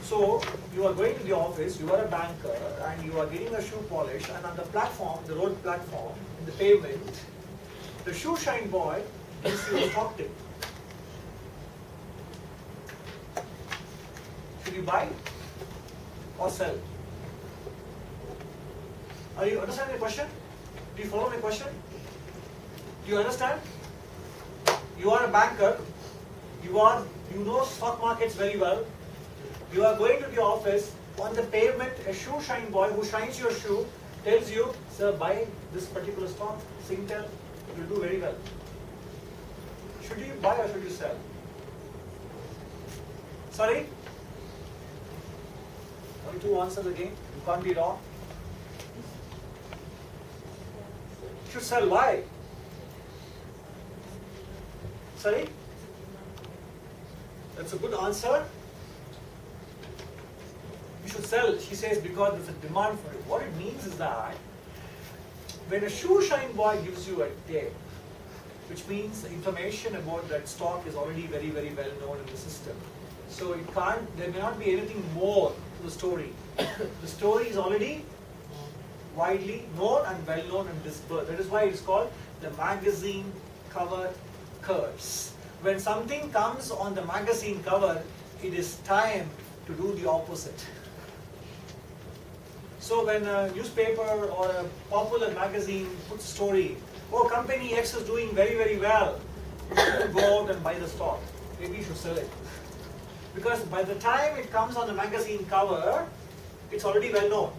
So you are going to the office, you are a banker, and you are getting a shoe polish, and on the platform, the road platform, in the pavement, the shoe shine boy gives you a stock tip. Should you buy or sell? Are you understanding the question? Do you follow my question? Do you understand? You are a banker, you know stock markets very well. You are going to the office, on the pavement, a shoe shine boy who shines your shoe tells you, sir, buy this particular stock, Singtel, you will do very well. Should you buy or should you sell? Sorry? Only two answers again, you can't be wrong. Should sell, why? Sorry? That's a good answer. You should sell, she says, because there's a demand for it. What it means is that when a shoe shine boy gives you a tip, which means the information about that stock is already very, very well known in the system. So it can't, there may not be anything more to the story. The story is already widely known and well known and dispersed. That is why it is called the magazine cover curse. When something comes on the magazine cover, it is time to do the opposite. So when a newspaper or a popular magazine puts a story, oh, company X is doing very, very well, you should go out and buy the stock. Maybe you should sell it. Because by the time it comes on the magazine cover, it's already well known.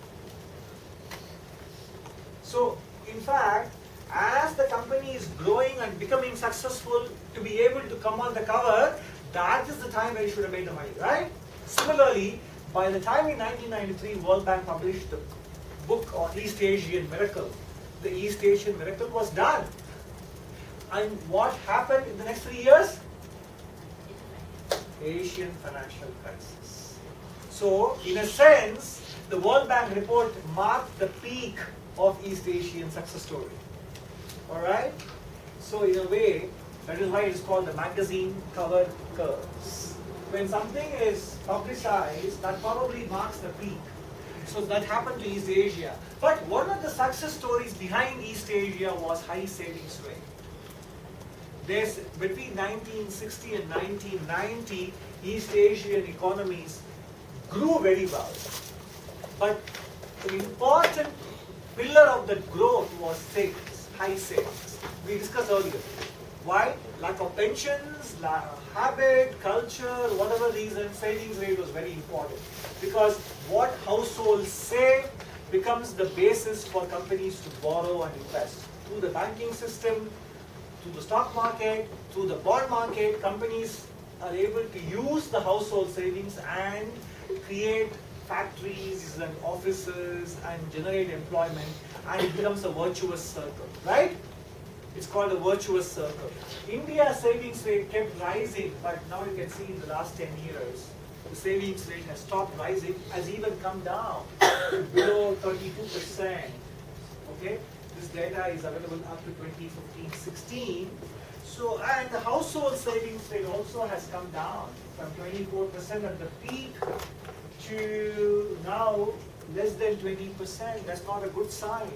So, in fact, as the company is growing and becoming successful to be able to come on the cover, that is the time where you should have made the money, right? Similarly, by the time in 1993 World Bank published the book on East Asian Miracle, the East Asian Miracle was done. And what happened in the next 3 years? Asian financial crisis. So, in a sense, the World Bank report marked the peak of East Asian success story. Alright? So, in a way, that is why it is called the magazine cover curse. When something is publicized, that probably marks the peak. So that happened to East Asia. But one of the success stories behind East Asia was high savings rate. There's, between 1960 and 1990, East Asian economies grew very well. But an important pillar of that growth was savings, high savings. We discussed earlier. Why? Lack of pensions, habit, culture, whatever reason, savings rate was very important. Because what households save becomes the basis for companies to borrow and invest. Through the banking system, through the stock market, through the bond market, companies are able to use the household savings and create factories and offices and generate employment, and it becomes a virtuous circle, right? It's called a virtuous circle. India's savings rate kept rising, but now you can see in the last 10 years, the savings rate has stopped rising, has even come down to below 32%. Okay, this data is available up to 2015-16. So, and the household savings rate also has come down from 24% at the peak to now less than 20%. That's not a good sign.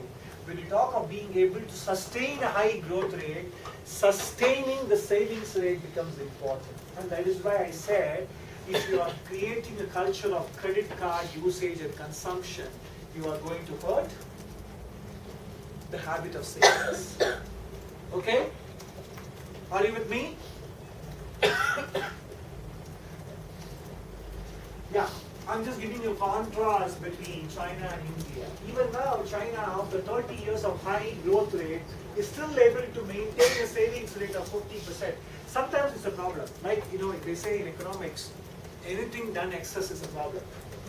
When you talk of being able to sustain a high growth rate, sustaining the savings rate becomes important. And that is why I said, if you are creating a culture of credit card usage and consumption, you are going to hurt the habit of savings. Okay? Are you with me? Yeah, I'm just giving you contrast between China and India. Even now, China, after 30 years of high growth rate, is still able to maintain a savings rate of 50%. Sometimes it's a problem. Like, they say in economics, anything done excess is a problem.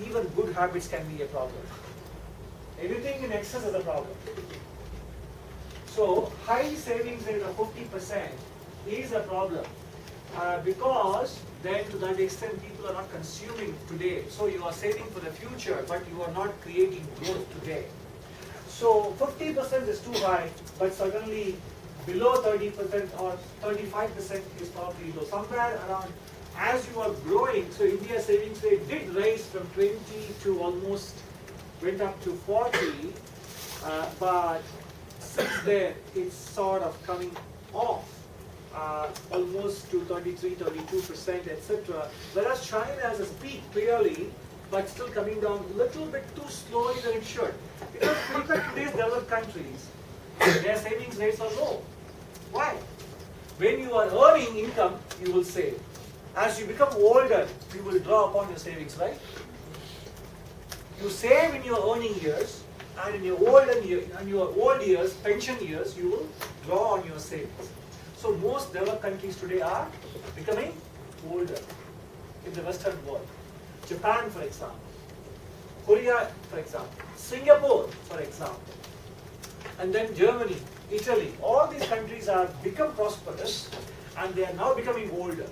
Even good habits can be a problem. Anything in excess is a problem. So, high savings rate of 50% is a problem because then to that extent people are not consuming today. So you are saving for the future, but you are not creating growth today. So 50% is too high, but certainly below 30% or 35% is probably low. Somewhere around, as you are growing, so India's savings rate did rise from 20 to almost went up to 40, but since then it's sort of coming off. Almost to 33, 32%, etc. Whereas China has a peak clearly, but still coming down a little bit too slowly than it should. Because if you look at today's developed countries, their savings rates are low. Why? When you are earning income, you will save. As you become older, you will draw upon your savings, right? You save in your earning years, and in your old years, pension years, you will draw on your savings. So most developed countries today are becoming older in the Western world. Japan, for example. Korea, for example. Singapore, for example. And then Germany, Italy. All these countries have become prosperous and they are now becoming older.